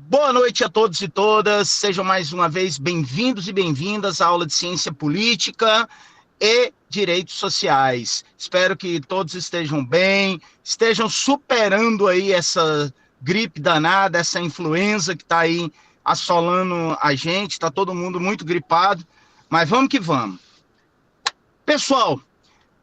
Boa noite a todos e todas, sejam mais uma vez bem-vindos e bem-vindas à aula de Ciência Política e Direitos Sociais. Espero que todos estejam bem, estejam superando aí essa gripe danada, essa influenza que está aí assolando a gente, está todo mundo muito gripado, mas vamos que vamos. Pessoal,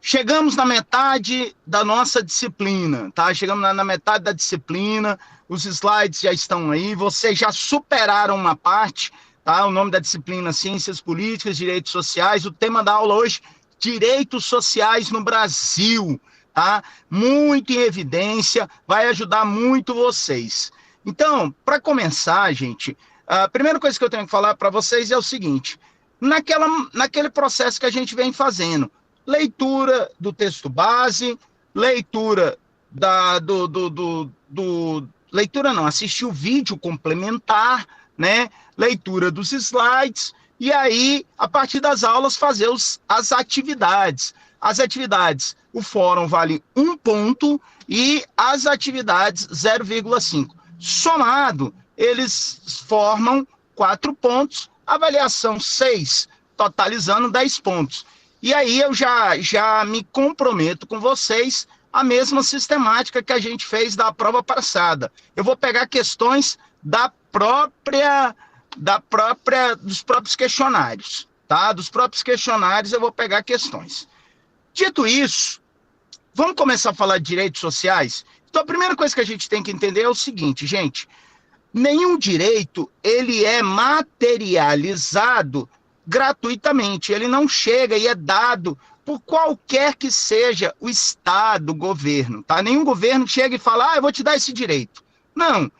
chegamos na metade da nossa disciplina, tá? Chegamos na metade da disciplina, os slides já estão aí, vocês já superaram uma parte, tá? O nome da disciplina, Ciências Políticas, Direitos Sociais, o tema da aula hoje, Direitos Sociais no Brasil, tá? Muito em evidência, vai ajudar muito vocês. Então, para começar, gente, a primeira coisa que eu tenho que falar para vocês é o seguinte, naquele processo que a gente vem fazendo, leitura do texto base, leitura assistir o vídeo complementar, né? Leitura dos slides, e aí, a partir das aulas, fazer as atividades. As atividades, o fórum vale 1 ponto e as atividades 0,5. Somado, eles formam 4 pontos, avaliação 6, totalizando 10 pontos. E aí eu já me comprometo com vocês a mesma sistemática que a gente fez da prova passada. Eu vou pegar questões dos próprios questionários, tá? Dos próprios questionários eu vou pegar questões. Dito isso, vamos começar a falar de direitos sociais? Então a primeira coisa que a gente tem que entender é o seguinte, gente, nenhum direito ele é materializado gratuitamente, ele não chega e é dado por qualquer que seja o Estado, o governo, tá? Nenhum governo chega e fala, eu vou te dar esse direito. Não.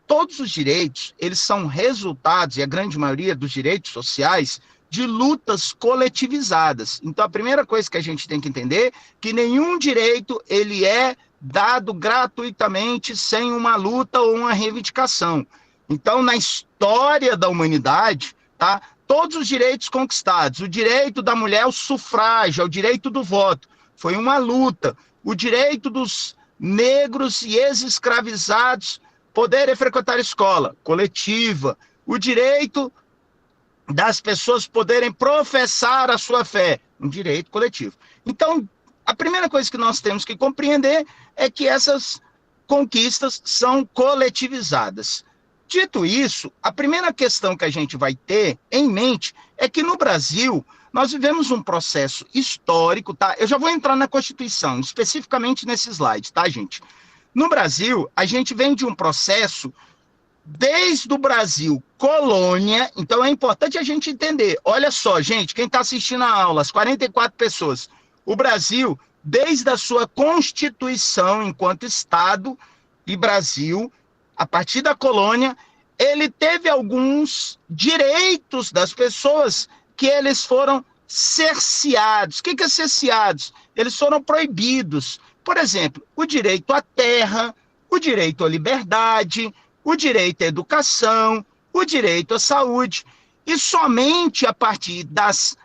Todos os direitos, eles são resultados, e a grande maioria dos direitos sociais, de lutas coletivizadas. Então, a primeira coisa que a gente tem que entender é que nenhum direito, ele é dado gratuitamente, sem uma luta ou uma reivindicação. Então, na história da humanidade, tá? Todos os direitos conquistados, o direito da mulher ao sufrágio, ao direito do voto, foi uma luta. O direito dos negros e ex-escravizados poderem frequentar a escola, coletiva. O direito das pessoas poderem professar a sua fé, um direito coletivo. Então, a primeira coisa que nós temos que compreender é que essas conquistas são coletivizadas. Dito isso, a primeira questão que a gente vai ter em mente é que no Brasil nós vivemos um processo histórico, tá? Eu já vou entrar na Constituição, especificamente nesse slide, tá, gente? No Brasil, a gente vem de um processo desde o Brasil colônia, então é importante a gente entender. Olha só, gente, quem está assistindo a aula, as 44 pessoas, o Brasil, desde a sua Constituição enquanto Estado e Brasil, a partir da colônia, ele teve alguns direitos das pessoas que eles foram cerceados. O que é cerceados? Eles foram proibidos. Por exemplo, o direito à terra, o direito à liberdade, o direito à educação, o direito à saúde. E somente a partir das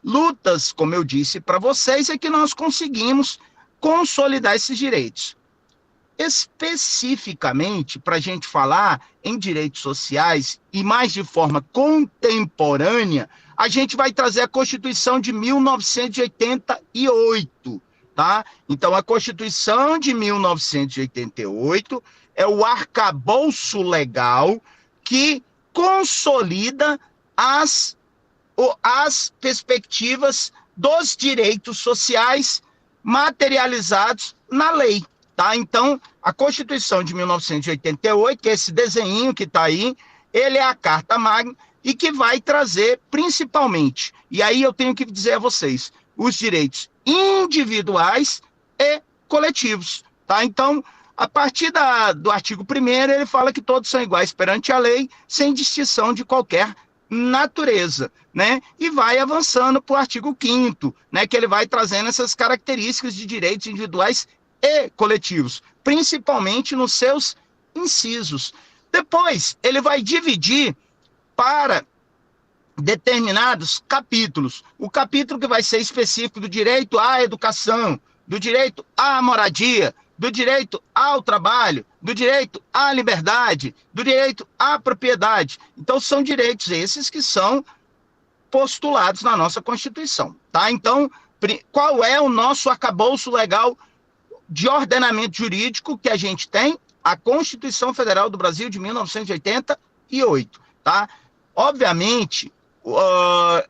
lutas, como eu disse para vocês, é que nós conseguimos consolidar esses direitos. Especificamente, para a gente falar em direitos sociais e mais de forma contemporânea, a gente vai trazer a Constituição de 1988, tá? Então, a Constituição de 1988 é o arcabouço legal que consolida as perspectivas dos direitos sociais materializados na lei. Tá? Então, a Constituição de 1988, que é esse desenho que está aí, ele é a Carta Magna e que vai trazer principalmente, e aí eu tenho que dizer a vocês, os direitos individuais e coletivos. Tá? Então, a partir do artigo 1º, ele fala que todos são iguais perante a lei, sem distinção de qualquer natureza, né? E vai avançando para o artigo 5º, né? Que ele vai trazendo essas características de direitos individuais e coletivos, principalmente nos seus incisos. Depois, ele vai dividir para determinados capítulos. O capítulo que vai ser específico do direito à educação, do direito à moradia, do direito ao trabalho, do direito à liberdade, do direito à propriedade. Então, são direitos esses que são postulados na nossa Constituição, tá? Então, qual é o nosso arcabouço legal de ordenamento jurídico que a gente tem? A Constituição Federal do Brasil de 1988, tá? Obviamente,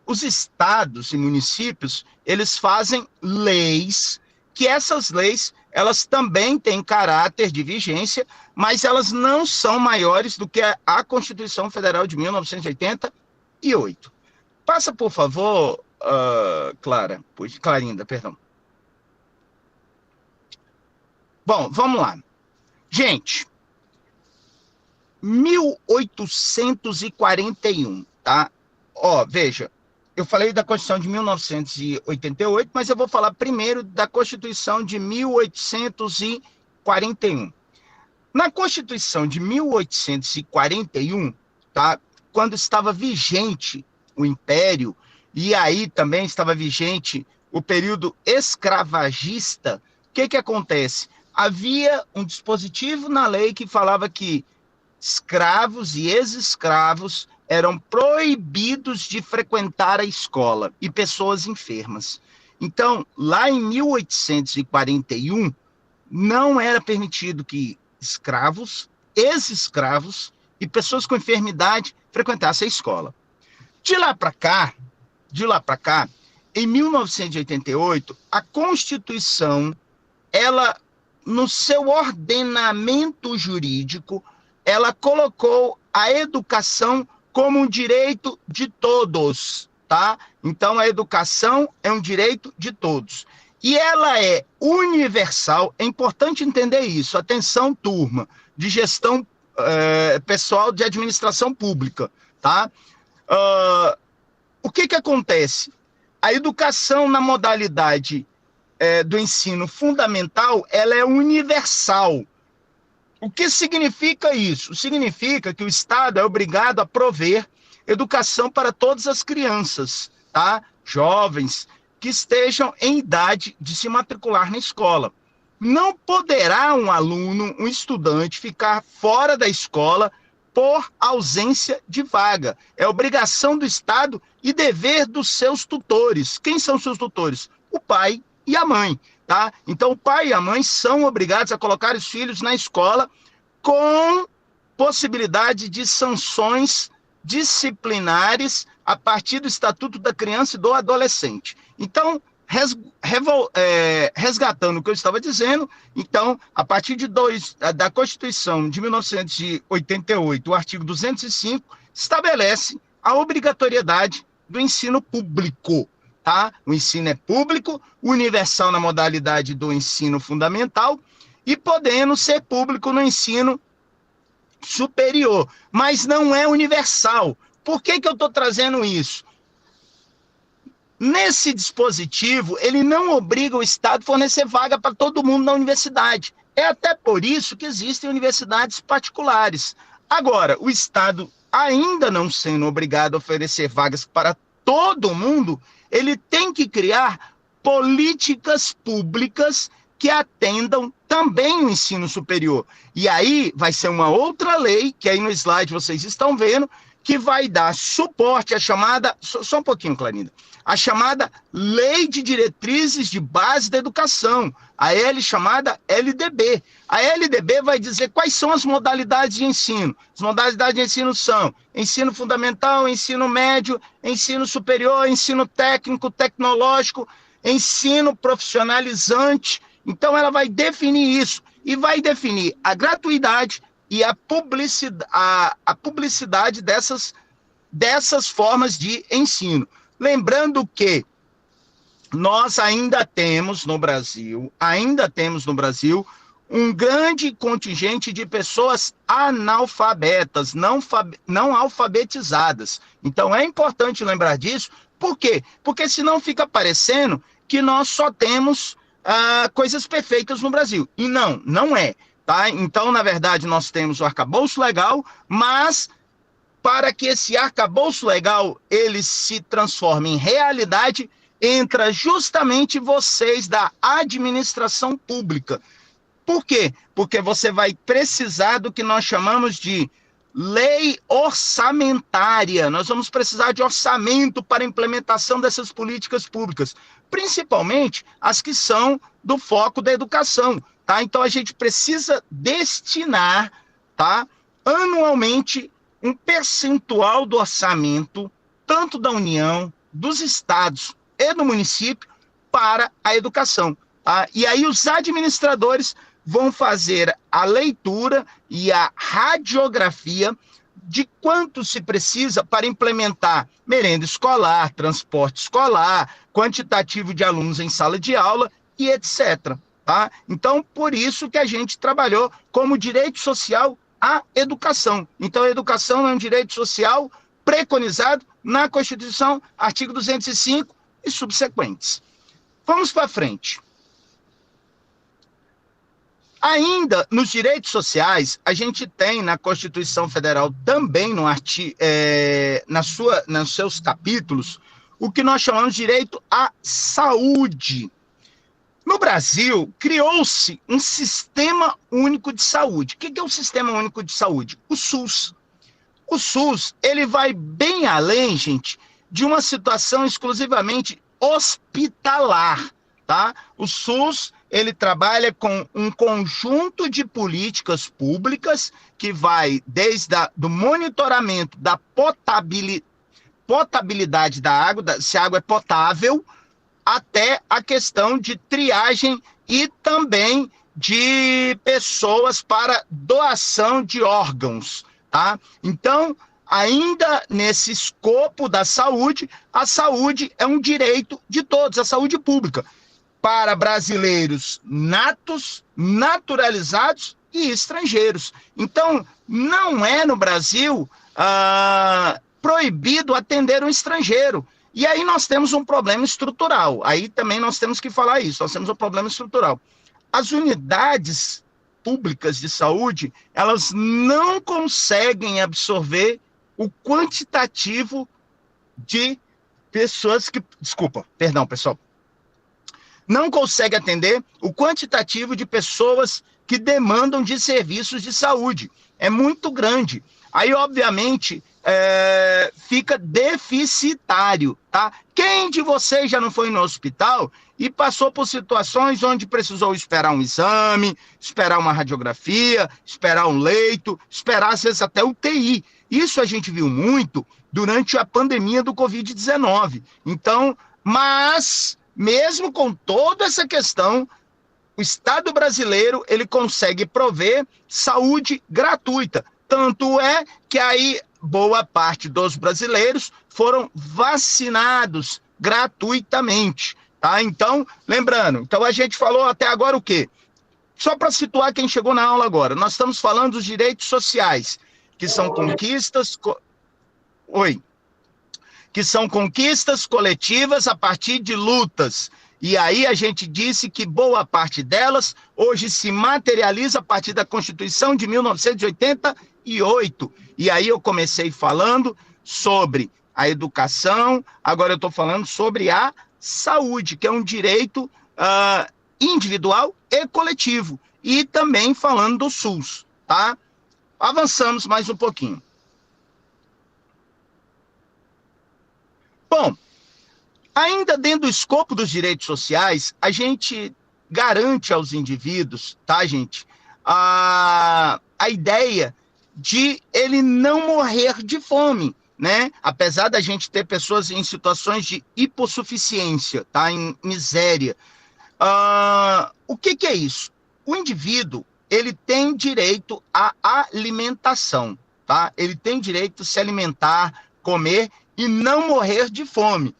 os estados e municípios, eles fazem leis, que essas leis, elas também têm caráter de vigência, mas elas não são maiores do que a Constituição Federal de 1988. Passa, por favor, Clarinda, perdão. Bom, vamos lá. Gente, 1841, tá? Ó, veja, eu falei da Constituição de 1988, mas eu vou falar primeiro da Constituição de 1841. Na Constituição de 1841, tá? Quando estava vigente o Império, e aí também estava vigente o período escravagista, o que acontece? Havia um dispositivo na lei que falava que escravos e ex-escravos eram proibidos de frequentar a escola e pessoas enfermas. Então, lá em 1841, não era permitido que escravos, ex-escravos e pessoas com enfermidade frequentassem a escola. De lá para cá, em 1988, a Constituição, ela, no seu ordenamento jurídico, ela colocou a educação como um direito de todos, tá? Então, a educação é um direito de todos. E ela é universal, é importante entender isso. Atenção, turma, de gestão pessoal de administração pública, tá? O que acontece? A educação na modalidade do ensino fundamental, ela é universal. O que significa isso? Significa que o Estado é obrigado a prover educação para todas as crianças, tá? Jovens que estejam em idade de se matricular na escola. Não poderá um aluno, um estudante, ficar fora da escola por ausência de vaga. É obrigação do Estado e dever dos seus tutores. Quem são seus tutores? O pai e a mãe, tá? Então, o pai e a mãe são obrigados a colocar os filhos na escola com possibilidade de sanções disciplinares a partir do Estatuto da Criança e do Adolescente. Então, resgatando o que eu estava dizendo, então, a partir da Constituição de 1988, o artigo 205, estabelece a obrigatoriedade do ensino público, tá? O ensino é público, universal na modalidade do ensino fundamental e podendo ser público no ensino superior, mas não é universal. Por que eu estou trazendo isso? Nesse dispositivo, ele não obriga o Estado a fornecer vaga para todo mundo na universidade. É até por isso que existem universidades particulares. Agora, o Estado, ainda não sendo obrigado a oferecer vagas para todo mundo, ele tem que criar políticas públicas que atendam também o ensino superior. E aí vai ser uma outra lei, que aí no slide vocês estão vendo, que vai dar suporte à chamada, só um pouquinho, Clarinda, a chamada Lei de Diretrizes de Base da Educação, a chamada LDB. A LDB vai dizer quais são as modalidades de ensino. As modalidades de ensino são ensino fundamental, ensino médio, ensino superior, ensino técnico, tecnológico, ensino profissionalizante. Então, ela vai definir isso e vai definir a gratuidade e a publicidade dessas formas de ensino. Lembrando que nós ainda temos no Brasil, um grande contingente de pessoas analfabetas, não alfabetizadas. Então, é importante lembrar disso. Por quê? Porque senão fica parecendo que nós só temos coisas perfeitas no Brasil. E não é. Tá? Então, na verdade, nós temos o arcabouço legal, mas para que esse arcabouço legal ele se transforme em realidade, entra justamente vocês da administração pública. Por quê? Porque você vai precisar do que nós chamamos de lei orçamentária. Nós vamos precisar de orçamento para a implementação dessas políticas públicas, principalmente as que são do foco da educação, tá? Então a gente precisa destinar, tá, anualmente um percentual do orçamento, tanto da União, dos estados e do município, para a educação, tá? E aí os administradores vão fazer a leitura e a radiografia de quanto se precisa para implementar merenda escolar, transporte escolar, quantitativo de alunos em sala de aula e etc. Tá? Então, por isso que a gente trabalhou como direito social à educação. Então, a educação é um direito social preconizado na Constituição, artigo 205 e subsequentes. Vamos para frente. Ainda nos direitos sociais, a gente tem na Constituição Federal também nos seus capítulos o que nós chamamos de direito à saúde. No Brasil, criou-se um sistema único de saúde. O que é o sistema único de saúde? O SUS. O SUS, ele vai bem além, gente, de uma situação exclusivamente hospitalar, tá? O SUS, ele trabalha com um conjunto de políticas públicas que vai desde do monitoramento da potabilidade da água, se a água é potável, até a questão de triagem e também de pessoas para doação de órgãos, tá? Então, ainda nesse escopo da saúde, a saúde é um direito de todos, a saúde pública, para brasileiros natos, naturalizados e estrangeiros. Então, não é no Brasil proibido atender um estrangeiro. E aí nós temos um problema estrutural. Aí também nós temos que falar isso, nós temos um problema estrutural. As unidades públicas de saúde, elas não conseguem absorver o quantitativo de pessoas que... Desculpa, perdão, pessoal. Não consegue atender o quantitativo de pessoas que demandam de serviços de saúde. É muito grande. Aí, obviamente, fica deficitário, tá? Quem de vocês já não foi no hospital e passou por situações onde precisou esperar um exame, esperar uma radiografia, esperar um leito, esperar, às vezes, até UTI? Isso a gente viu muito durante a pandemia do Covid-19. Então, mas... mesmo com toda essa questão, o Estado brasileiro, ele consegue prover saúde gratuita. Tanto é que aí boa parte dos brasileiros foram vacinados gratuitamente, tá? Então, lembrando, então a gente falou até agora o quê? Só para situar quem chegou na aula agora, nós estamos falando dos direitos sociais, que são conquistas... que são conquistas coletivas a partir de lutas. E aí a gente disse que boa parte delas hoje se materializa a partir da Constituição de 1988. E aí eu comecei falando sobre a educação, agora eu estou falando sobre a saúde, que é um direito individual e coletivo. E também falando do SUS, tá? Avançamos mais um pouquinho. Bom, ainda dentro do escopo dos direitos sociais, a gente garante aos indivíduos, tá, gente, a ideia de ele não morrer de fome, né? Apesar da gente ter pessoas em situações de hipossuficiência, tá, em miséria. O que é isso? O indivíduo, ele tem direito à alimentação, tá? Ele tem direito a se alimentar, comer e não morrer de fome.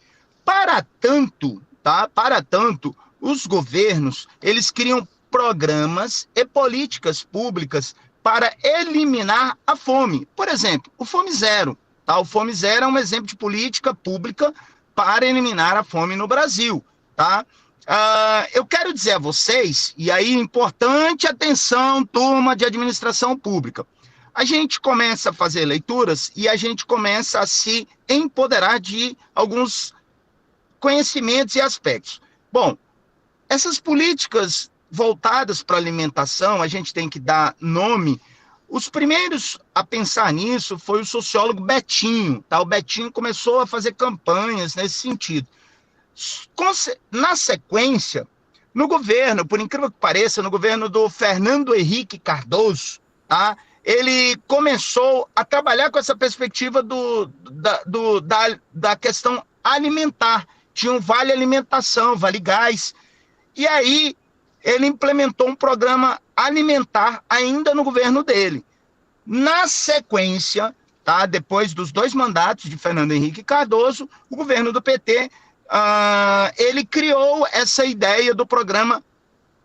Para tanto, tá? Para tanto, os governos, eles criam programas e políticas públicas para eliminar a fome. Por exemplo, o Fome Zero, tá? O Fome Zero é um exemplo de política pública para eliminar a fome no Brasil, tá? Eu quero dizer a vocês, e aí importante atenção, turma de administração pública, a gente começa a fazer leituras e a gente começa a se empoderar de alguns conhecimentos e aspectos. Bom, essas políticas voltadas para alimentação, a gente tem que dar nome. Os primeiros a pensar nisso foi o sociólogo Betinho, tá? O Betinho começou a fazer campanhas nesse sentido. Na sequência, no governo, por incrível que pareça, no governo do Fernando Henrique Cardoso, tá? Ele começou a trabalhar com essa perspectiva da questão alimentar. Tinha um Vale Alimentação, Vale Gás, e aí ele implementou um programa alimentar ainda no governo dele. Na sequência, tá, depois dos 2 mandatos de Fernando Henrique Cardoso, o governo do PT, ele criou essa ideia do programa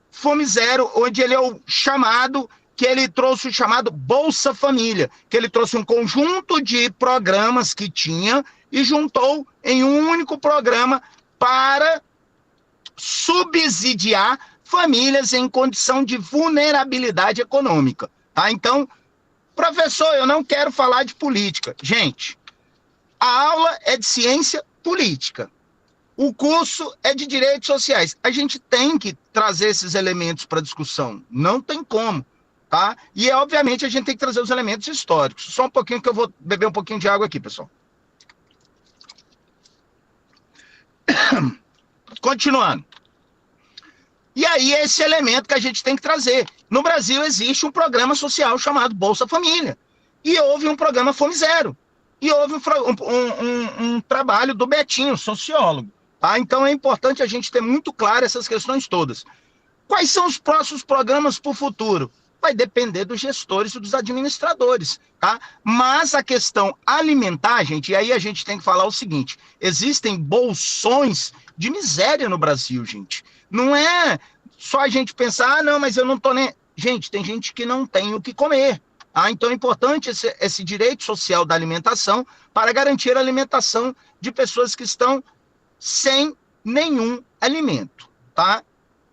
Fome Zero, onde ele é o chamado, que ele trouxe o chamado Bolsa Família, que ele trouxe um conjunto de programas que tinha e juntou em um único programa para subsidiar famílias em condição de vulnerabilidade econômica. Tá? Então, professor, eu não quero falar de política. Gente, a aula é de ciência política. O curso é de direitos sociais. A gente tem que trazer esses elementos para discussão. Não tem como. Tá? E, obviamente, a gente tem que trazer os elementos históricos. Só um pouquinho que eu vou beber um pouquinho de água aqui, pessoal. Continuando. E aí, esse elemento que a gente tem que trazer. No Brasil, existe um programa social chamado Bolsa Família. E houve um programa Fome Zero. E houve um trabalho do Betinho, sociólogo. Tá? Então, é importante a gente ter muito claro essas questões todas. Quais são os próximos programas para o futuro? Vai depender dos gestores e dos administradores, tá? Mas a questão alimentar, gente, e aí a gente tem que falar o seguinte, existem bolsões de miséria no Brasil, gente. Não é só a gente pensar, não, mas eu não tô nem... Gente, tem gente que não tem o que comer. Então é importante esse direito social da alimentação para garantir a alimentação de pessoas que estão sem nenhum alimento, tá?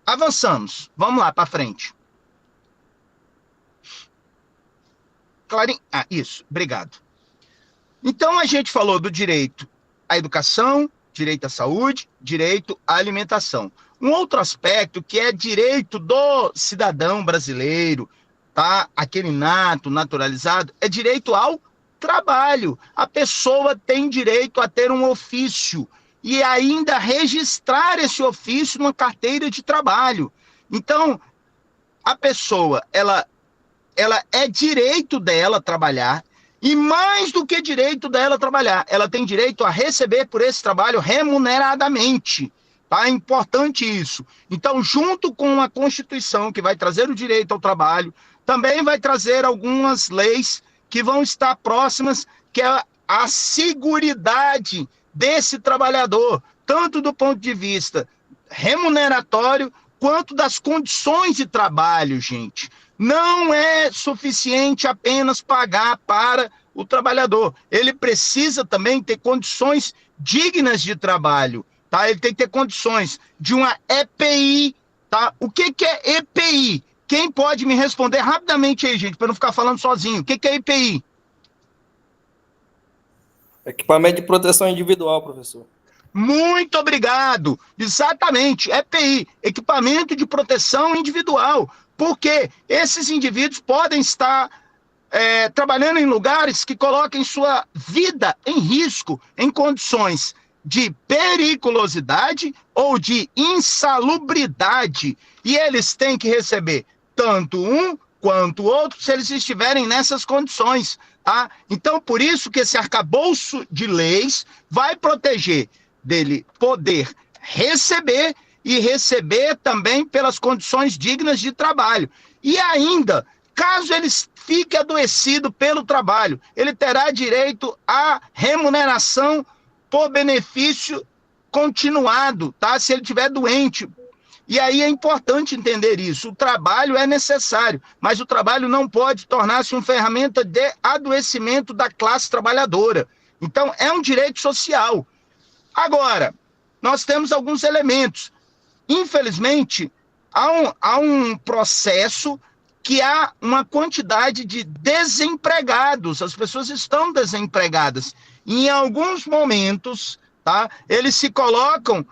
Avançamos. Vamos lá para frente. Clarinho. Isso, obrigado. Então, a gente falou do direito à educação, direito à saúde, direito à alimentação. Um outro aspecto que é direito do cidadão brasileiro, tá? Aquele nato, naturalizado, é direito ao trabalho. A pessoa tem direito a ter um ofício e ainda registrar esse ofício numa carteira de trabalho. Então, a pessoa, ela é direito dela trabalhar, e mais do que direito dela trabalhar, ela tem direito a receber por esse trabalho remuneradamente. Tá? É importante isso. Então, junto com a Constituição, que vai trazer o direito ao trabalho, também vai trazer algumas leis que vão estar próximas, que é a seguridade desse trabalhador, tanto do ponto de vista remuneratório, quanto das condições de trabalho, gente. Não é suficiente apenas pagar para o trabalhador. Ele precisa também ter condições dignas de trabalho, tá? Ele tem que ter condições de uma EPI, tá? O que é EPI? Quem pode me responder rapidamente aí, gente, para não ficar falando sozinho? O que é EPI? Equipamento de proteção individual, professor. Muito obrigado. Exatamente, EPI, equipamento de proteção individual. Porque esses indivíduos podem estar trabalhando em lugares que coloquem sua vida em risco, em condições de periculosidade ou de insalubridade. E eles têm que receber tanto um quanto o outro se eles estiverem nessas condições. Tá? Então, por isso que esse arcabouço de leis vai proteger dele poder receber e receber também pelas condições dignas de trabalho. E ainda, caso ele fique adoecido pelo trabalho, ele terá direito à remuneração por benefício continuado, tá? Se ele estiver doente. E aí é importante entender isso. O trabalho é necessário, mas o trabalho não pode tornar-se uma ferramenta de adoecimento da classe trabalhadora. Então, é um direito social. Agora, nós temos alguns elementos. Infelizmente, há um processo que há uma quantidade de desempregados. As pessoas estão desempregadas. E em alguns momentos, tá, eles se colocam,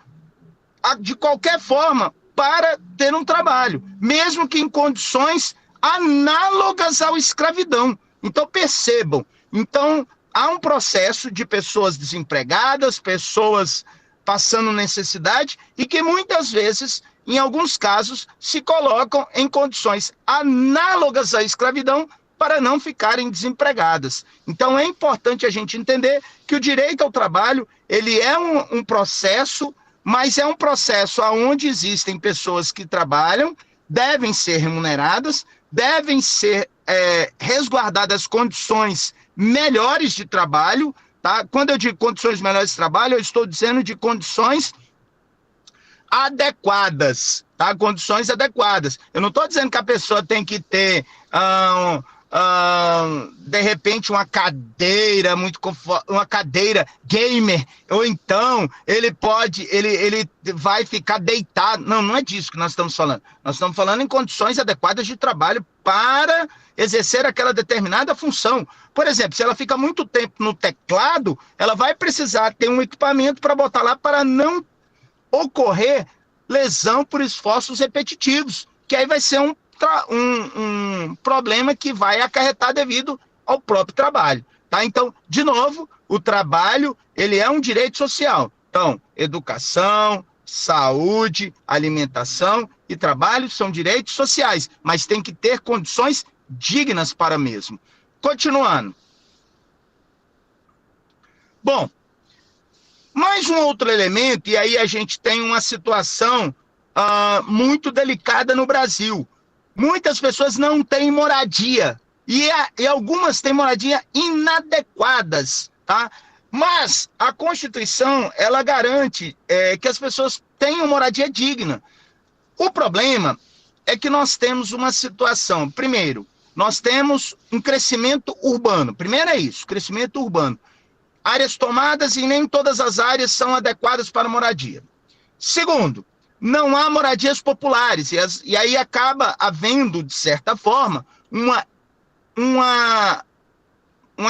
de qualquer forma, para ter um trabalho, mesmo que em condições análogas à escravidão. Então, percebam, então, há um processo de pessoas desempregadas, pessoas passando necessidade e que muitas vezes, em alguns casos, se colocam em condições análogas à escravidão para não ficarem desempregadas. Então, é importante a gente entender que o direito ao trabalho, ele é um processo, mas é um processo onde existem pessoas que trabalham, devem ser remuneradas, devem ser resguardadas condições melhores de trabalho, tá? Quando eu digo condições melhores de trabalho, eu estou dizendo de condições adequadas, tá? Condições adequadas. Eu não estou dizendo que a pessoa tem que ter, de repente, uma cadeira uma cadeira gamer, ou então ele vai ficar deitado. Não, não é disso que nós estamos falando. Nós estamos falando em condições adequadas de trabalho para exercer aquela determinada função. Por exemplo, se ela fica muito tempo no teclado, ela vai precisar ter um equipamento para botar lá para não ocorrer lesão por esforços repetitivos, que aí vai ser um problema que vai acarretar devido ao próprio trabalho, tá? Então, de novo, o trabalho, ele é um direito social. Então, educação, saúde, alimentação e trabalho são direitos sociais, mas tem que ter condições dignas para mesmo. Continuando. Bom, mais um outro elemento, e aí a gente tem uma situação muito delicada no Brasil. Muitas pessoas não têm moradia, e algumas têm moradia inadequadas, tá? Mas a Constituição, ela garante que as pessoas tenham moradia digna. O problema é que nós temos uma situação, primeiro, nós temos um crescimento urbano. Primeiro é isso, crescimento urbano. Áreas tomadas e nem todas as áreas são adequadas para moradia. Segundo, não há moradias populares, e aí acaba havendo, de certa forma, uma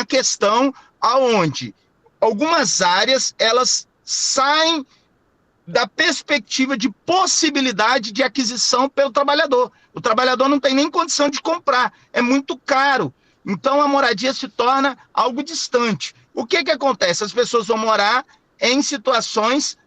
questão aonde algumas áreas, elas saem da perspectiva de possibilidade de aquisição pelo trabalhador. O trabalhador não tem nem condição de comprar, é muito caro. Então, a moradia se torna algo distante. O que acontece? As pessoas vão morar em situações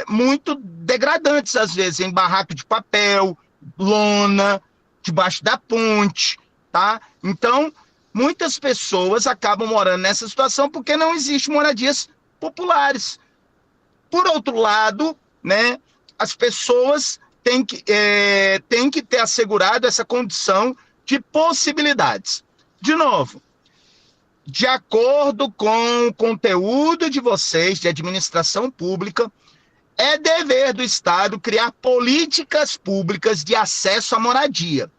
muito degradantes, às vezes, em barraco de papel, lona, debaixo da ponte, tá? Então, muitas pessoas acabam morando nessa situação porque não existem moradias populares. Por outro lado, né, as pessoas têm que ter assegurado essa condição de possibilidades. De novo, de acordo com o conteúdo de vocês, de administração pública, é dever do Estado criar políticas públicas de acesso à moradia.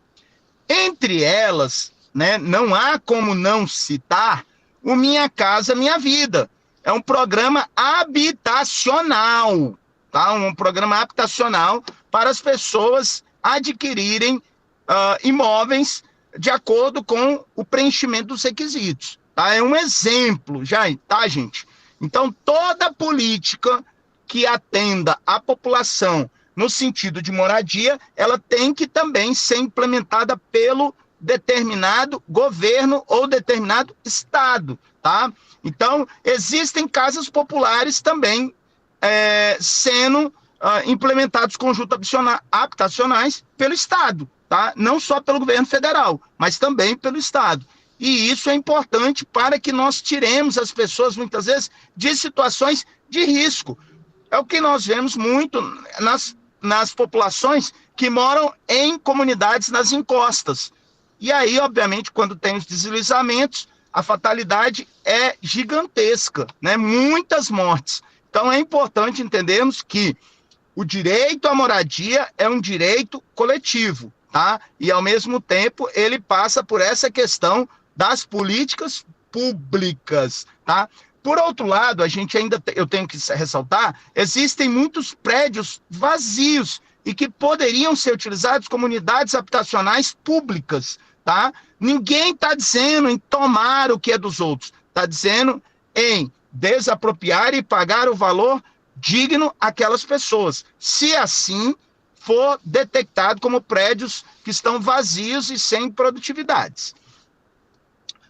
Entre elas, né, não há como não citar o Minha Casa Minha Vida. É um programa habitacional, tá? Um programa habitacional para as pessoas adquirirem imóveis de acordo com o preenchimento dos requisitos. Tá? É um exemplo, já, tá, gente? Então, toda política que atenda a população no sentido de moradia, ela tem que também ser implementada pelo determinado governo ou determinado estado, tá? Então, existem casas populares também sendo implementados conjuntos habitacionais pelo Estado, tá? Não só pelo governo federal, mas também pelo Estado. E isso é importante para que nós tiremos as pessoas, muitas vezes, de situações de risco. É o que nós vemos muito nas populações que moram em comunidades nas encostas. E aí, obviamente, quando tem os deslizamentos, a fatalidade é gigantesca, né? Muitas mortes. Então, é importante entendermos que o direito à moradia é um direito coletivo, tá? E, ao mesmo tempo, ele passa por essa questão das políticas públicas, tá? Por outro lado, eu tenho que ressaltar, existem muitos prédios vazios e que poderiam ser utilizados como unidades habitacionais públicas, tá? Ninguém está dizendo em tomar o que é dos outros, está dizendo em desapropriar e pagar o valor digno àquelas pessoas. Se assim for detectado como prédios que estão vazios e sem produtividades.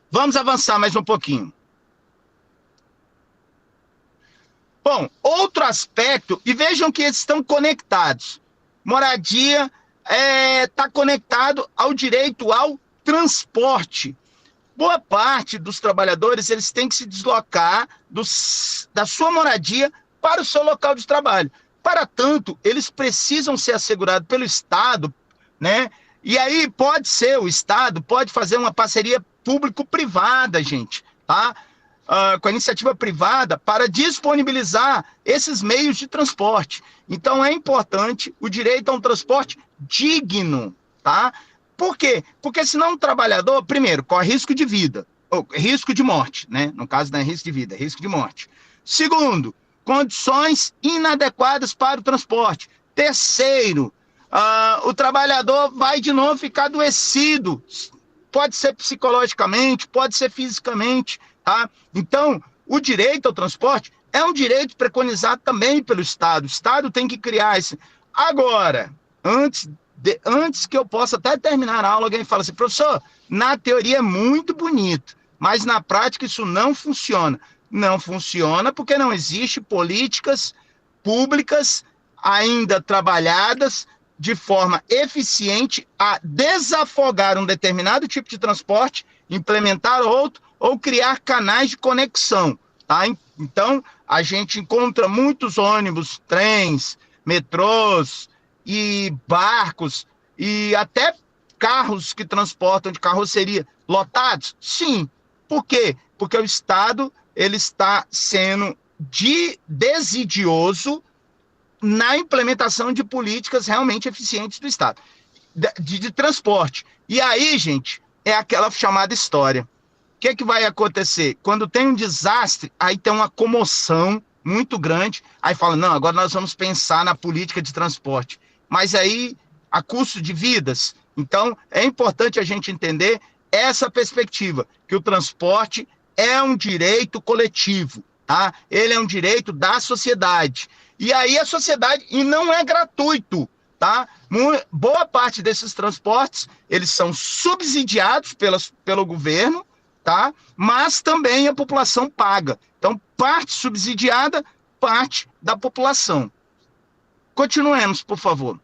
Vamos avançar mais um pouquinho. Bom, outro aspecto, e vejam que eles estão conectados. Moradia está conectado ao direito ao transporte. Boa parte dos trabalhadores, eles têm que se deslocar da sua moradia para o seu local de trabalho. Para tanto, eles precisam ser assegurados pelo Estado, né? E aí pode ser, o Estado pode fazer uma parceria público-privada, gente, tá? Com a iniciativa privada para disponibilizar esses meios de transporte. Então, é importante o direito a um transporte digno, tá? Por quê? Porque senão o trabalhador, primeiro, corre risco de vida, ou risco de morte, né? No caso não é risco de vida, é risco de morte. Segundo, condições inadequadas para o transporte. Terceiro, o trabalhador vai de novo ficar adoecido, pode ser psicologicamente, pode ser fisicamente, tá? Então, o direito ao transporte é um direito preconizado também pelo Estado. O Estado tem que criar esse... Agora, antes que eu possa até terminar a aula, alguém fala assim, professor, na teoria é muito bonito, mas na prática isso não funciona. Não funciona porque não existe políticas públicas ainda trabalhadas de forma eficiente a desafogar um determinado tipo de transporte, implementar outro ou criar canais de conexão, tá? Então, a gente encontra muitos ônibus, trens, metrôs e barcos e até carros que transportam de carroceria lotados? Sim. Por quê? Porque o Estado ele está sendo desidioso na implementação de políticas realmente eficientes do Estado, de transporte. E aí, gente, é aquela chamada história. O que vai acontecer? Quando tem um desastre, aí tem uma comoção muito grande, aí fala, não, agora nós vamos pensar na política de transporte. Mas aí, a custo de vidas. Então, é importante a gente entender essa perspectiva, que o transporte é um direito coletivo, tá? Ele é um direito da sociedade. E aí a sociedade, e não é gratuito, tá? Boa parte desses transportes, eles são subsidiados pelo governo, tá? Mas também a população paga. Então, parte subsidiada, parte da população. Continuemos, por favor.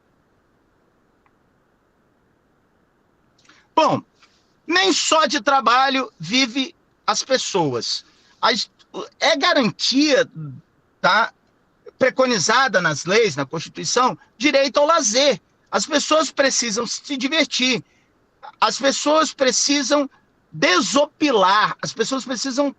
Bom, nem só de trabalho vive as pessoas. É garantia, tá, preconizada nas leis, na Constituição, direito ao lazer. As pessoas precisam se divertir. As pessoas precisam desopilar. As pessoas precisam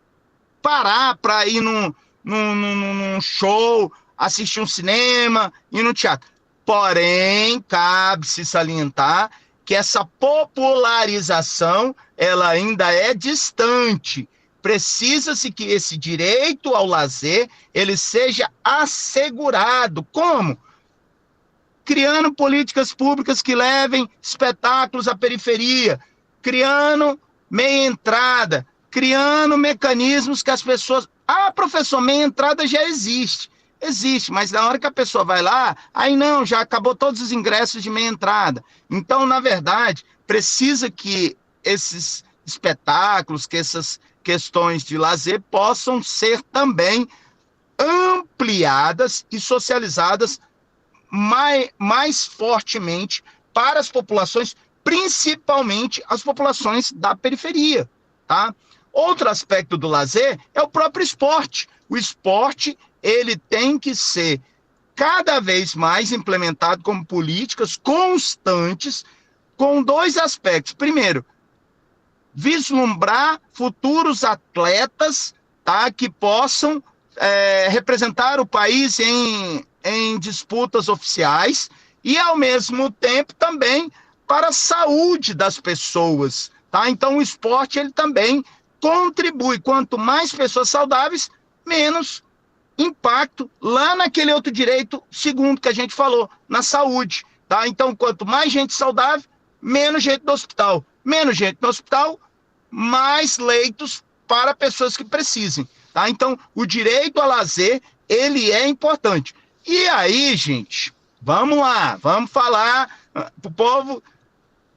parar para ir num show, assistir um cinema, ir no teatro. Porém, cabe-se salientar que essa popularização ela ainda é distante. Precisa-se que esse direito ao lazer ele seja assegurado. Como? Criando políticas públicas que levem espetáculos à periferia, criando meia entrada, criando mecanismos que as pessoas... Ah, professor, meia entrada já existe. Existe, mas na hora que a pessoa vai lá, aí não, já acabou todos os ingressos de meia entrada. Então, na verdade, precisa que esses espetáculos, que essas questões de lazer possam ser também ampliadas e socializadas mais fortemente para as populações, principalmente as populações da periferia, tá? Outro aspecto do lazer é o próprio esporte. O esporte, ele tem que ser cada vez mais implementado como políticas constantes com dois aspectos. Primeiro, vislumbrar futuros atletas, tá, que possam representar o país em disputas oficiais e, ao mesmo tempo, também para a saúde das pessoas. Tá? Então, o esporte ele também contribui. Quanto mais pessoas saudáveis, menos impacto lá naquele outro direito, segundo que a gente falou, na saúde. Tá? Então, quanto mais gente saudável, menos gente no hospital. Menos gente no hospital, mais leitos para pessoas que precisem. Tá? Então, o direito ao lazer, ele é importante. E aí, gente, Vamos lá, vamos falar pro povo.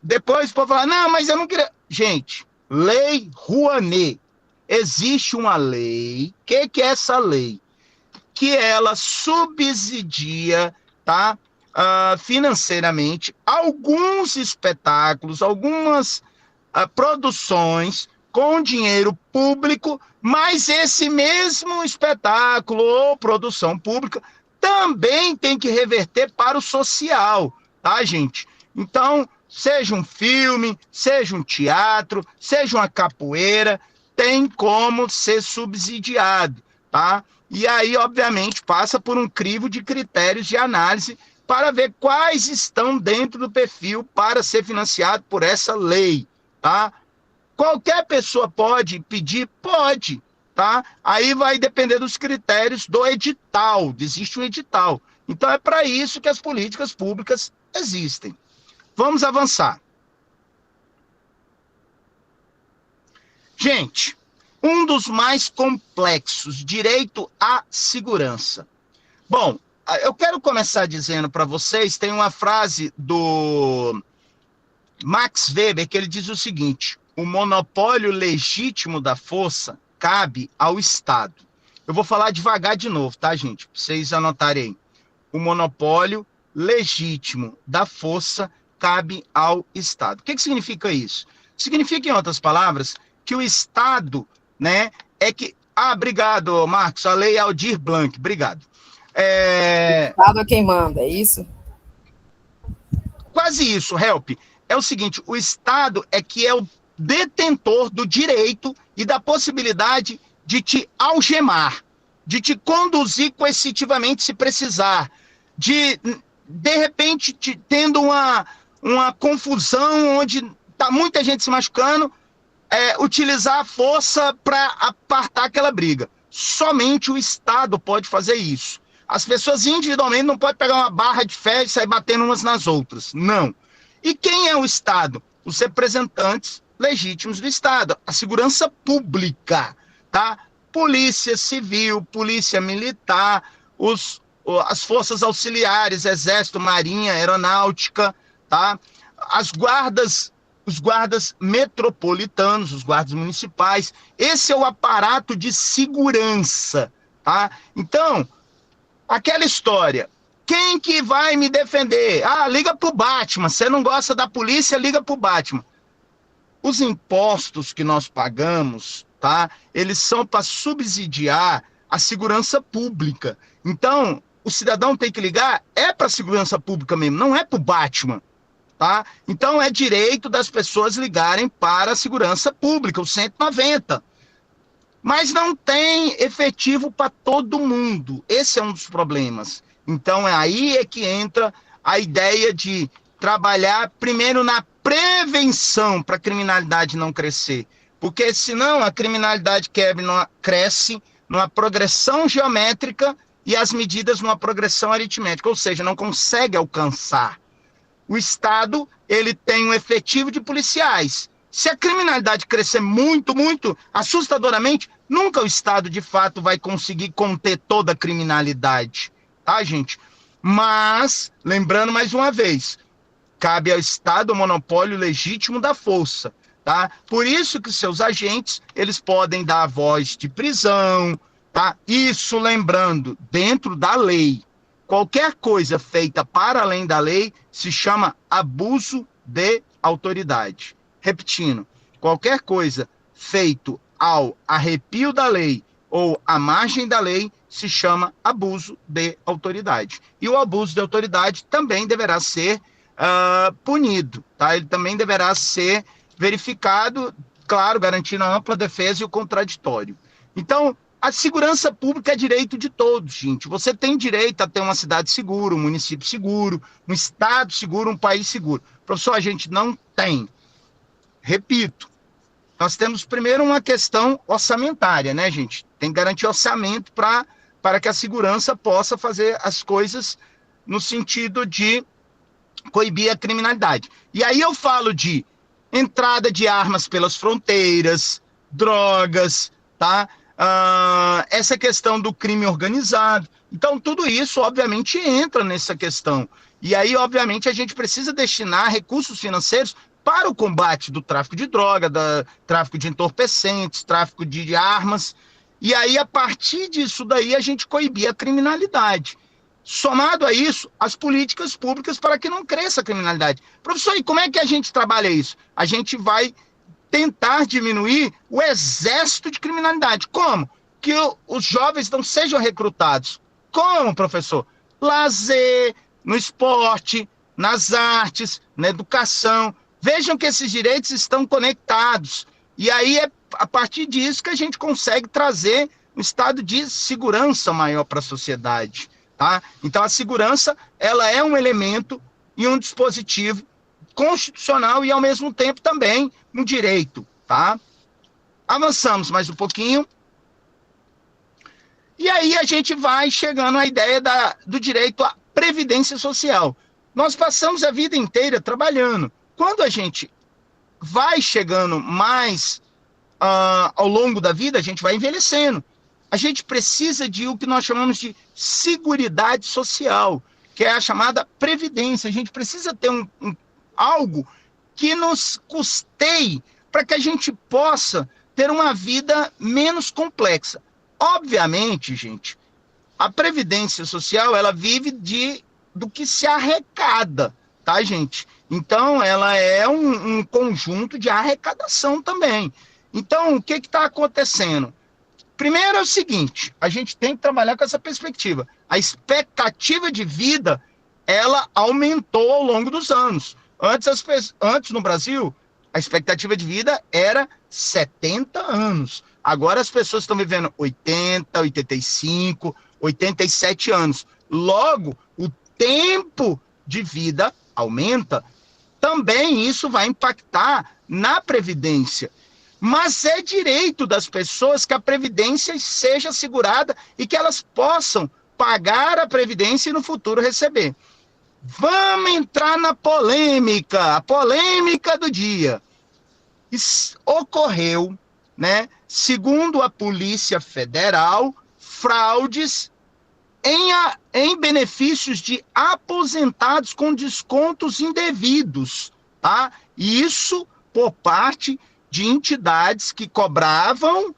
Depois o povo falar, não, mas eu não queria. Gente, Lei Rouanet. Existe uma lei. O que é essa lei? Que ela subsidia, tá? Financeiramente alguns espetáculos, algumas produções com dinheiro público, mas esse mesmo espetáculo ou produção pública também tem que reverter para o social, tá, gente? Então, seja um filme, seja um teatro, seja uma capoeira, tem como ser subsidiado, tá? E aí, obviamente, passa por um crivo de critérios de análise para ver quais estão dentro do perfil para ser financiado por essa lei, tá? Qualquer pessoa pode pedir? Pode, tá? Aí vai depender dos critérios do edital, existe um edital. Então é para isso que as políticas públicas existem. Vamos avançar. Gente, um dos mais complexos, direito à segurança. Bom, eu quero começar dizendo para vocês, tem uma frase do Max Weber que ele diz o seguinte: o monopólio legítimo da força cabe ao Estado. Eu vou falar devagar de novo, tá, gente? Para vocês anotarem aí. O monopólio legítimo da força cabe ao Estado. O que significa isso? Significa, em outras palavras, que o Estado, né, é que... Ah, obrigado, Marcos, a lei Aldir Blanc, obrigado. O Estado é quem manda, é isso? Quase isso, help. É o seguinte, o Estado é que é o detentor do direito e da possibilidade de te algemar, de te conduzir coercitivamente se precisar, de repente, tendo uma confusão onde está muita gente se machucando, utilizar a força para apartar aquela briga. Somente o Estado pode fazer isso. As pessoas individualmente não podem pegar uma barra de ferro e sair batendo umas nas outras. Não. E quem é o Estado? Os representantes legítimos do Estado. A segurança pública, tá? Polícia Civil, Polícia Militar, as forças auxiliares, Exército, Marinha, Aeronáutica, tá? Os guardas metropolitanos, os guardas municipais. Esse é o aparato de segurança, tá? Então, aquela história, quem que vai me defender? Ah, liga pro Batman. Você não gosta da polícia, liga pro Batman. Os impostos que nós pagamos, tá? Eles são para subsidiar a segurança pública. Então, o cidadão tem que ligar para a segurança pública mesmo, não é pro Batman, tá? Então, é direito das pessoas ligarem para a segurança pública, o 190. Mas não tem efetivo para todo mundo. Esse é um dos problemas. Então, aí é que entra a ideia de trabalhar primeiro na prevenção para a criminalidade não crescer. Porque senão a criminalidade cresce numa progressão geométrica e as medidas numa progressão aritmética, ou seja, não consegue alcançar. O Estado, ele tem um efetivo de policiais. Se a criminalidade crescer muito, muito, assustadoramente, nunca o Estado, de fato, vai conseguir conter toda a criminalidade, tá, gente? Mas, lembrando mais uma vez, cabe ao Estado o monopólio legítimo da força, tá? Por isso que seus agentes, eles podem dar a voz de prisão, tá? Isso, lembrando, dentro da lei. Qualquer coisa feita para além da lei se chama abuso de autoridade. Repetindo, qualquer coisa feito ao arrepio da lei ou à margem da lei se chama abuso de autoridade. E o abuso de autoridade também deverá ser punido, tá? Ele também deverá ser verificado, claro, garantindo a ampla defesa e o contraditório. Então, a segurança pública é direito de todos, gente. Você tem direito a ter uma cidade segura, um município seguro, um estado seguro, um país seguro. Professor, a gente não tem. Repito, nós temos primeiro uma questão orçamentária, né, gente? Tem que garantir orçamento para que a segurança possa fazer as coisas no sentido de coibir a criminalidade. E aí eu falo de entrada de armas pelas fronteiras, drogas, tá? essa questão do crime organizado. Então, tudo isso, obviamente, entra nessa questão. E aí, obviamente, a gente precisa destinar recursos financeiros para o combate do tráfico de droga, do tráfico de entorpecentes, tráfico de armas. E aí, a partir disso daí, a gente coibir a criminalidade. Somado a isso, as políticas públicas para que não cresça a criminalidade. Professor, e como é que a gente trabalha isso? A gente vai tentar diminuir o exército de criminalidade. Como? Que os jovens não sejam recrutados. Como, professor? Lazer, no esporte, nas artes, na educação. Vejam que esses direitos estão conectados. E aí é a partir disso que a gente consegue trazer um estado de segurança maior para a sociedade. Tá? Então, a segurança ela é um elemento e um dispositivo constitucional e, ao mesmo tempo, também um direito. Tá? Avançamos mais um pouquinho. E aí a gente vai chegando à ideia do direito à previdência social. Nós passamos a vida inteira trabalhando. Quando a gente vai chegando mais ao longo da vida, a gente vai envelhecendo. A gente precisa de o que nós chamamos de seguridade social, que é a chamada previdência. A gente precisa ter algo que nos custeie para que a gente possa ter uma vida menos complexa. Obviamente, gente, a previdência social, ela vive do que se arrecada, tá, gente? Então, ela é um conjunto de arrecadação também. Então, o que está acontecendo? Primeiro é o seguinte, a gente tem que trabalhar com essa perspectiva. A expectativa de vida, ela aumentou ao longo dos anos. Antes no Brasil, a expectativa de vida era 70 anos. Agora as pessoas estão vivendo 80, 85, 87 anos. Logo, o tempo de vida aumenta. Também isso vai impactar na Previdência. Mas é direito das pessoas que a Previdência seja assegurada e que elas possam pagar a Previdência e no futuro receber. Vamos entrar na polêmica, a polêmica do dia. Ocorreu, né, segundo a Polícia Federal, fraudes em benefícios de aposentados com descontos indevidos, tá? Isso por parte de entidades que cobravam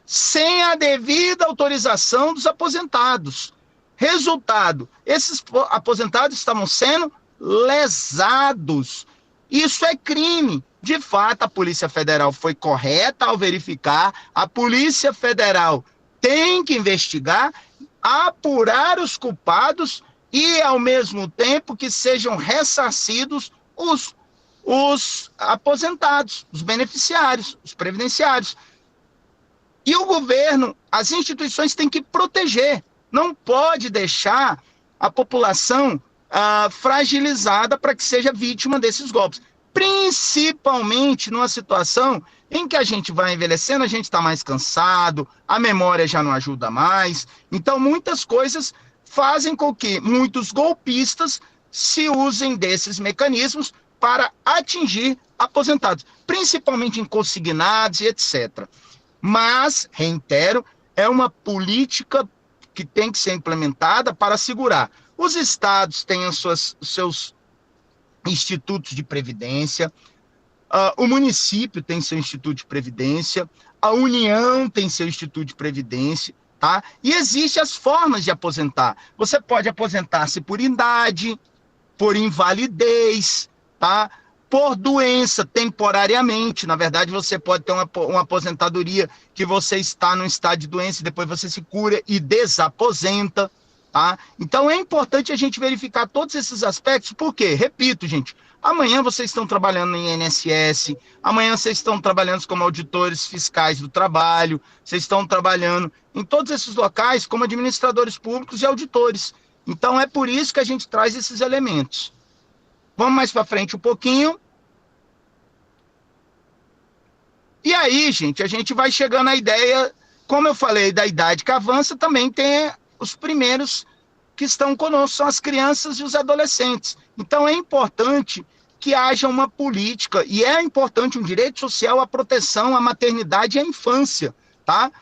sem a devida autorização dos aposentados. Resultado, esses aposentados estavam sendo lesados. Isso é crime. De fato, a Polícia Federal foi correta ao verificar. A Polícia Federal tem que investigar, apurar os culpados e, ao mesmo tempo, que sejam ressarcidos os aposentados, os beneficiários, os previdenciários. E o governo, as instituições têm que proteger. Não pode deixar a população fragilizada para que seja vítima desses golpes. Principalmente numa situação em que a gente vai envelhecendo, a gente está mais cansado, a memória já não ajuda mais. Então, muitas coisas fazem com que muitos golpistas se usem desses mecanismos para atingir aposentados, principalmente em consignados e etc. Mas, reitero, é uma política que tem que ser implementada para assegurar. Os estados têm os seus institutos de previdência, o município tem seu instituto de previdência, a União tem seu instituto de previdência, tá? E existem as formas de aposentar. Você pode aposentar-se por idade, por invalidez, tá? Por doença, temporariamente. Na verdade, você pode ter uma aposentadoria que você está num estado de doença e depois você se cura e desaposenta, tá? Então, é importante a gente verificar todos esses aspectos, porque, repito, gente, amanhã vocês estão trabalhando em INSS, amanhã vocês estão trabalhando como auditores fiscais do trabalho, vocês estão trabalhando em todos esses locais como administradores públicos e auditores. Então, é por isso que a gente traz esses elementos. Vamos mais para frente um pouquinho. E aí, gente, a gente vai chegando à ideia, como eu falei, da idade que avança, também tem os primeiros que estão conosco, são as crianças e os adolescentes. Então, é importante que haja uma política, e é importante um direito social à proteção à maternidade e à infância, tá?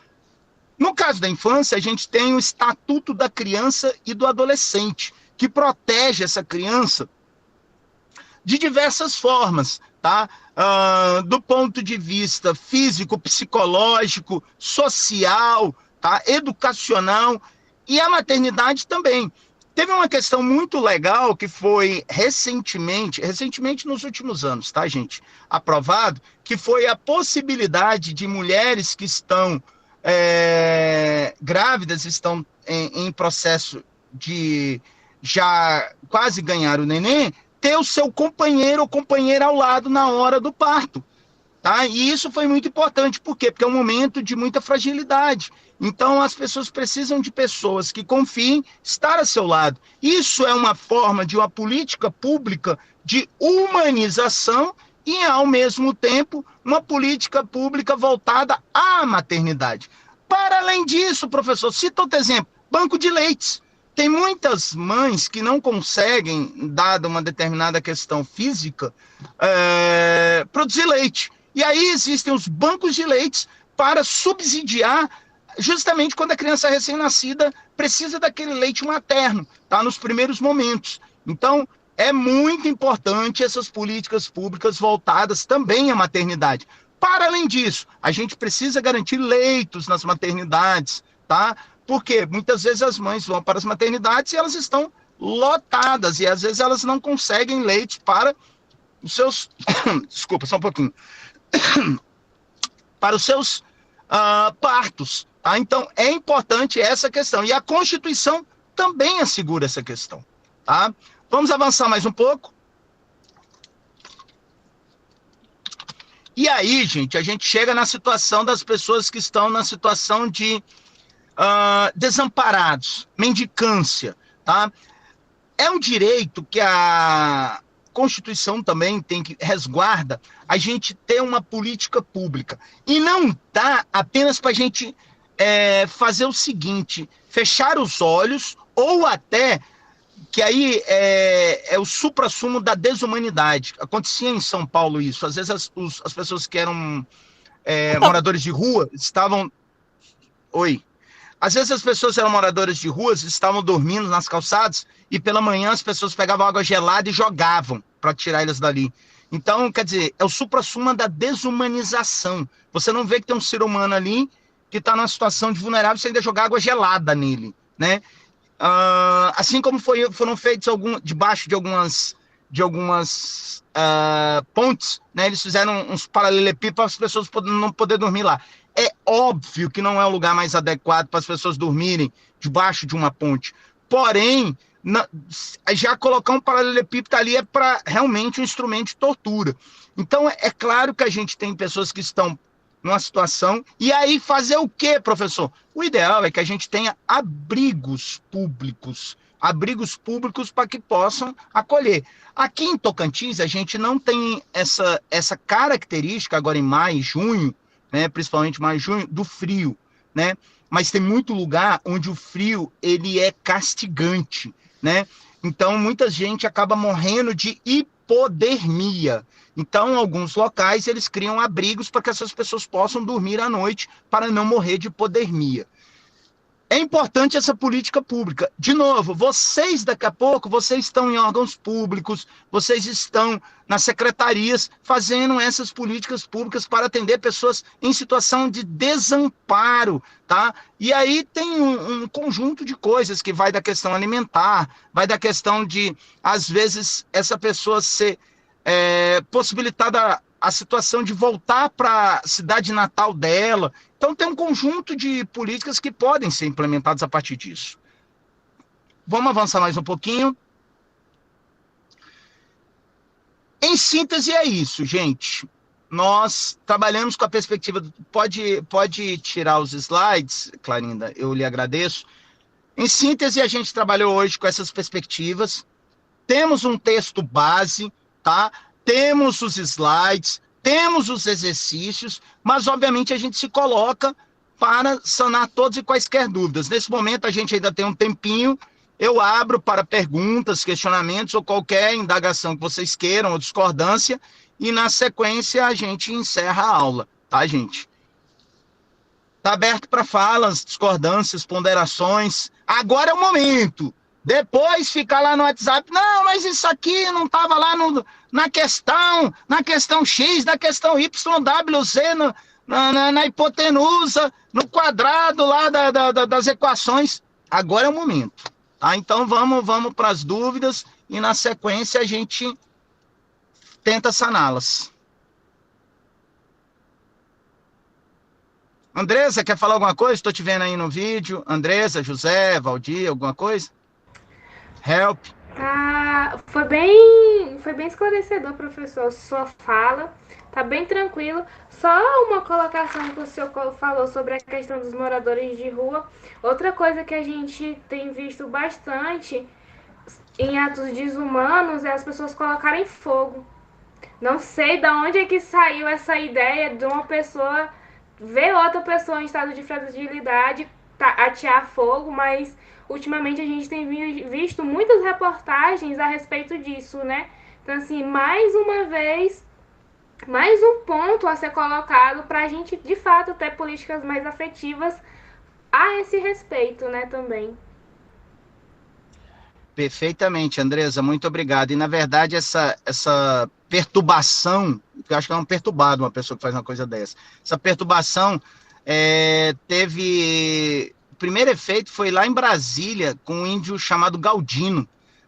No caso da infância, a gente tem o Estatuto da Criança e do Adolescente, que protege essa criança de diversas formas, tá? Do ponto de vista físico, psicológico, social, tá? Educacional, e a maternidade também. Teve uma questão muito legal que foi recentemente nos últimos anos, tá, gente? Aprovado, que foi a possibilidade de mulheres que estão grávidas, estão em processo de já quase ganhar o neném, ter o seu companheiro ou companheira ao lado na hora do parto, tá? E isso foi muito importante, por quê? Porque é um momento de muita fragilidade. Então, as pessoas precisam de pessoas que confiem estar a seu lado. Isso é uma forma de uma política pública de humanização e, ao mesmo tempo, uma política pública voltada à maternidade. Para além disso, professor, cita outro exemplo, banco de leites. Tem muitas mães que não conseguem, dada uma determinada questão física, produzir leite. E aí existem os bancos de leites para subsidiar justamente quando a criança recém-nascida precisa daquele leite materno, tá? Nos primeiros momentos. Então, é muito importante essas políticas públicas voltadas também à maternidade. Para além disso, a gente precisa garantir leitos nas maternidades, tá? Porque muitas vezes as mães vão para as maternidades e elas estão lotadas, e às vezes elas não conseguem leite para os seus... Desculpa, só um pouquinho. Para os seus partos. Tá? Então, é importante essa questão. E a Constituição também assegura essa questão. Tá? Vamos avançar mais um pouco. E aí, gente, a gente chega na situação das pessoas que estão na situação de desamparados, mendicância. Tá? É um direito que a Constituição também tem que resguarda a gente ter uma política pública. E não dá apenas para a gente fazer o seguinte, fechar os olhos, ou até, que aí é o suprassumo da desumanidade. Acontecia em São Paulo isso. Às vezes as pessoas que eram moradores de rua estavam... Oi. Às vezes as pessoas eram moradoras de ruas, estavam dormindo nas calçadas, e pela manhã as pessoas pegavam água gelada e jogavam para tirar elas dali. Então, quer dizer, é o suprassumo da desumanização. Você não vê que tem um ser humano ali que está numa situação de vulnerável, você ainda jogar água gelada nele, né? Assim como foram feitos debaixo de algumas pontes, né? Eles fizeram uns paralelepípedos para as pessoas não poder dormir lá. É óbvio que não é o lugar mais adequado para as pessoas dormirem debaixo de uma ponte. Porém, já colocar um paralelepípedo ali é para realmente um instrumento de tortura. Então, é claro que a gente tem pessoas que estão numa situação, e aí fazer o quê, professor? O ideal é que a gente tenha abrigos públicos para que possam acolher. Aqui em Tocantins, a gente não tem essa característica, agora em maio e junho, né, principalmente maio e junho, do frio, né? Mas tem muito lugar onde o frio ele é castigante, né? Então, muita gente acaba morrendo de hipodermia. Então, em alguns locais, eles criam abrigos para que essas pessoas possam dormir à noite para não morrer de hipodermia. É importante essa política pública. De novo, vocês, daqui a pouco, vocês estão em órgãos públicos, vocês estão nas secretarias fazendo essas políticas públicas para atender pessoas em situação de desamparo, tá? E aí tem um conjunto de coisas que vai da questão alimentar, vai da questão de, às vezes, essa pessoa ser possibilitada a situação de voltar para a cidade natal dela. Então, tem um conjunto de políticas que podem ser implementadas a partir disso. Vamos avançar mais um pouquinho. Em síntese, é isso, gente. Nós trabalhamos com a perspectiva... Pode tirar os slides, Clarinda, eu lhe agradeço. Em síntese, a gente trabalhou hoje com essas perspectivas. Temos um texto base, tá? Temos os slides, temos os exercícios, mas, obviamente, a gente se coloca para sanar todas e quaisquer dúvidas. Nesse momento, a gente ainda tem um tempinho, eu abro para perguntas, questionamentos ou qualquer indagação que vocês queiram ou discordância, e, na sequência, a gente encerra a aula, tá, gente? Está aberto para falas, discordâncias, ponderações. Agora é o momento. Depois ficar lá no WhatsApp, não, mas isso aqui não estava lá na questão X, na questão Y, W, Z, na hipotenusa, no quadrado lá das equações. Agora é o momento. Tá? Então vamos para as dúvidas e na sequência a gente tenta saná-las. Andresa, quer falar alguma coisa? Estou te vendo aí no vídeo. Andresa, José, Valdir, alguma coisa? Help. Foi bem esclarecedor, professor, sua fala. Tá bem tranquilo. Só uma colocação que o senhor falou sobre a questão dos moradores de rua. Outra coisa que a gente tem visto bastante em atos desumanos é as pessoas colocarem fogo. Não sei de onde é que saiu essa ideia de uma pessoa ver outra pessoa em estado de fragilidade atear fogo, mas ultimamente a gente tem visto muitas reportagens a respeito disso, né? Então, assim, mais uma vez, mais um ponto a ser colocado para a gente, de fato, ter políticas mais afetivas a esse respeito, né, também. Perfeitamente, Andresa, muito obrigado. E, na verdade, essa perturbação, eu acho que é um perturbado uma pessoa que faz uma coisa dessa, essa perturbação teve... O primeiro efeito foi lá em Brasília, com um índio chamado Galdino.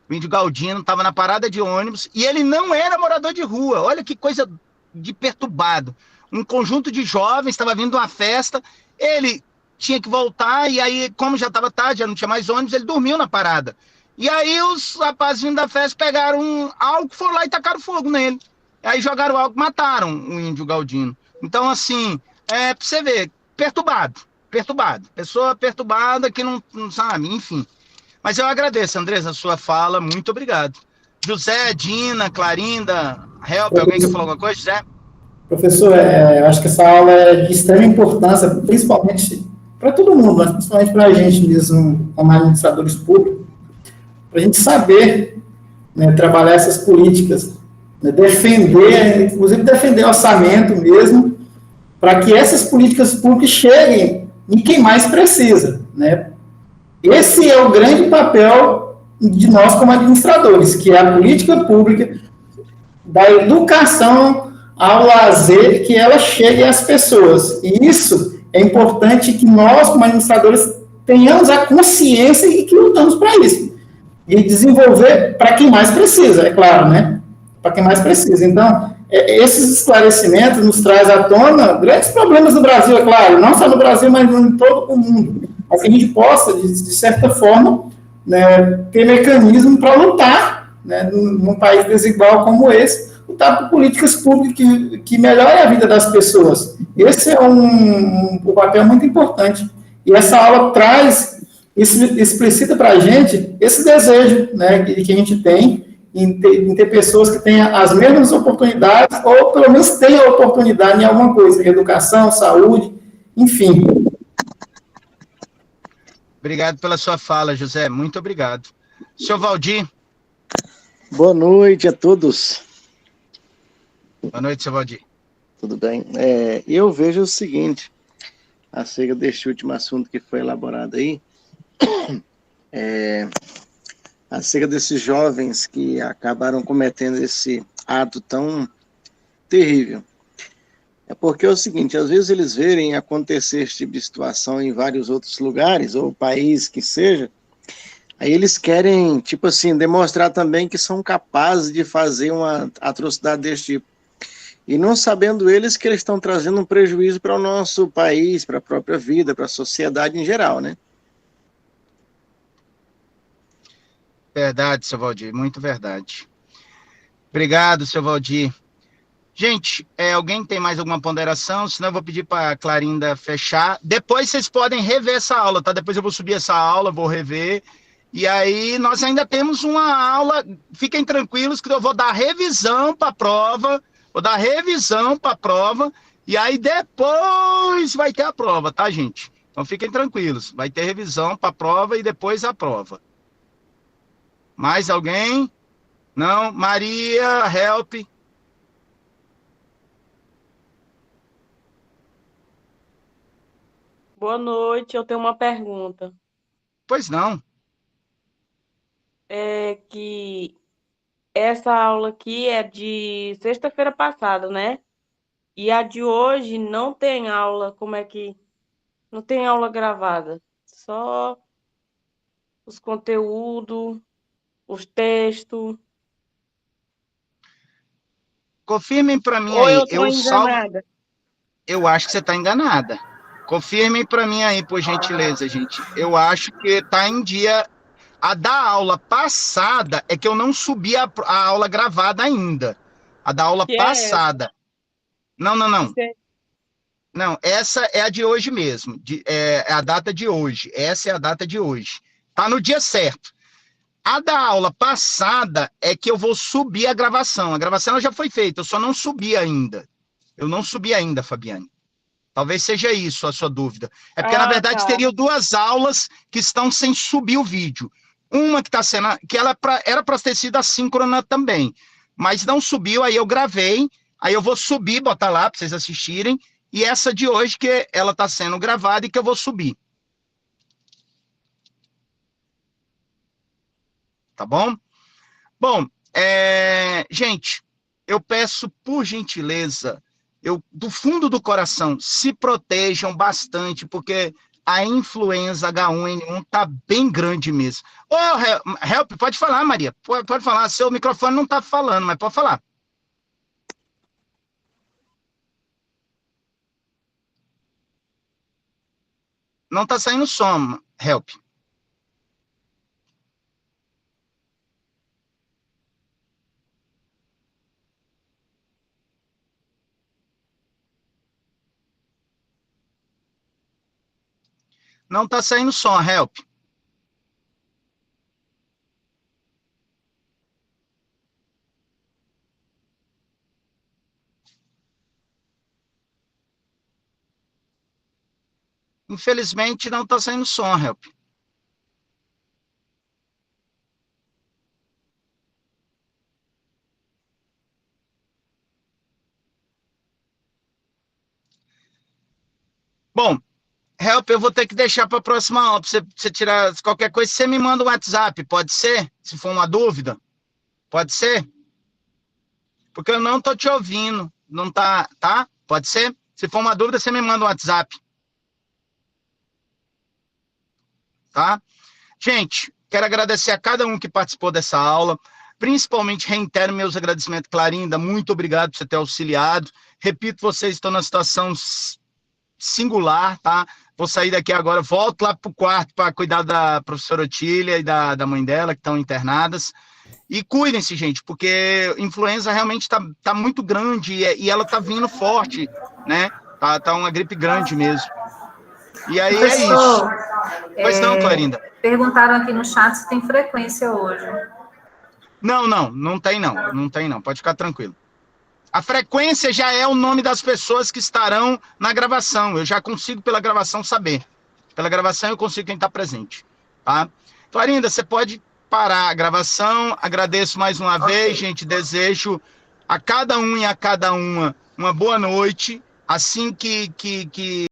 O índio Galdino estava na parada de ônibus e ele não era morador de rua. Olha que coisa de perturbado. Um conjunto de jovens estava vindo de uma festa, ele tinha que voltar e aí, como já estava tarde, já não tinha mais ônibus, ele dormiu na parada. E aí os rapazes vindo da festa pegaram um álcool, foram lá e tacaram fogo nele. Aí jogaram álcool, mataram o índio Galdino. Então, assim, pra você ver, perturbado. Pessoa perturbada que não sabe, enfim. Mas eu agradeço, Andresa, a sua fala, muito obrigado. José, Dina, Clarinda, Help, alguém quer falar alguma coisa, José? Professor, eu acho que essa aula é de extrema importância, principalmente para todo mundo, mas principalmente para a gente mesmo, como administradores públicos, para a gente saber, né, trabalhar essas políticas, né, defender, inclusive defender orçamento mesmo, para que essas políticas públicas cheguem em quem mais precisa, né? Esse é o grande papel de nós como administradores, que é a política pública da educação ao lazer, que ela chegue às pessoas. E isso é importante que nós, como administradores, tenhamos a consciência e que lutamos para isso. E desenvolver para quem mais precisa, é claro, né? Para quem mais precisa. Então, esses esclarecimentos nos traz à tona grandes problemas no Brasil, é claro, não só no Brasil, mas em todo o mundo. Mas que a gente possa, de certa forma, né, ter mecanismo para lutar, né, num país desigual como esse, lutar por políticas públicas que melhorem a vida das pessoas. Esse é um papel muito importante. E essa aula traz, explicita para a gente esse desejo, né, que a gente tem em ter pessoas que tenham as mesmas oportunidades, ou pelo menos tenham oportunidade em alguma coisa, educação, saúde, enfim. Obrigado pela sua fala, José, muito obrigado. Senhor Valdir. Boa noite a todos. Boa noite, senhor Valdir. Tudo bem? Eu vejo o seguinte, acerca deste último assunto que foi elaborado aí, acerca desses jovens que acabaram cometendo esse ato tão terrível. É porque é o seguinte, às vezes eles verem acontecer esse tipo de situação em vários outros lugares, ou país que seja, aí eles querem, tipo assim, demonstrar também que são capazes de fazer uma atrocidade desse tipo. E não sabendo eles que eles estão trazendo um prejuízo para o nosso país, para a própria vida, para a sociedade em geral, né? Verdade, seu Valdir, muito verdade. Obrigado, seu Valdir. Gente, alguém tem mais alguma ponderação? Senão eu vou pedir para a Clarinda fechar. Depois vocês podem rever essa aula, tá? Depois eu vou subir essa aula, vou rever. E aí nós ainda temos uma aula, fiquem tranquilos que eu vou dar revisão para a prova, e aí depois vai ter a prova, tá, gente? Então fiquem tranquilos, vai ter revisão para a prova e depois a prova. Mais alguém? Não? Maria, help. Boa noite, eu tenho uma pergunta. Pois não. É que essa aula aqui é de sexta-feira passada, né? E a de hoje não tem aula, como é que... Não tem aula gravada, só os conteúdos, os textos. Confirmem para mim Ou aí. eu estou enganada? Eu acho que você está enganada. Confirmem para mim aí, por gentileza, gente. Eu acho que está em dia. A da aula passada é que eu não subi a aula gravada ainda. A da aula Que é essa? passada. Não, não, não. Você- Não, essa é a de hoje mesmo. É a data de hoje. Essa é a data de hoje. Tá no dia certo. A da aula passada é que eu vou subir a gravação. A gravação já foi feita, eu só não subi ainda. Eu não subi ainda, Fabiane. Talvez seja isso a sua dúvida. É porque, na Ah, verdade, tá. teriam duas aulas que estão sem subir o vídeo. Uma que está sendo, que ela era para ter sido assíncrona também, mas não subiu, aí eu gravei, aí eu vou subir, botar lá para vocês assistirem, e essa de hoje que ela está sendo gravada e que eu vou subir. Tá bom? Bom, gente, eu peço por gentileza, do fundo do coração, se protejam bastante, porque a influenza H1N1 tá bem grande mesmo. Ô, Help, pode falar, Maria, pode falar, seu microfone não tá falando, mas pode falar. Não tá saindo som, Help. Não tá saindo som, Help. Infelizmente, não tá saindo som, Help. Bom, Help, eu vou ter que deixar para a próxima aula, para você tirar qualquer coisa, você me manda um WhatsApp, pode ser? Se for uma dúvida, pode ser? Porque eu não estou te ouvindo, não tá? Pode ser? Se for uma dúvida, você me manda um WhatsApp, tá? Gente, quero agradecer a cada um que participou dessa aula, principalmente reitero meus agradecimentos, Clarinda, muito obrigado por você ter auxiliado. Repito, vocês estão na situação singular, tá? Vou sair daqui agora, volto lá pro quarto para cuidar da professora Otília e da mãe dela, que estão internadas. E cuidem-se, gente, porque influenza realmente tá muito grande e ela tá vindo forte, né? Tá uma gripe grande mesmo. E aí é isso. Professor, Pois não, Clarinda. perguntaram aqui no chat se tem frequência hoje. Não tem não, pode ficar tranquilo. A frequência já é o nome das pessoas que estarão na gravação, eu já consigo pela gravação saber. Pela gravação eu consigo quem está presente, tá? Clarinda, você pode parar a gravação, agradeço mais uma vez, gente, desejo a cada um e a cada uma boa noite, assim que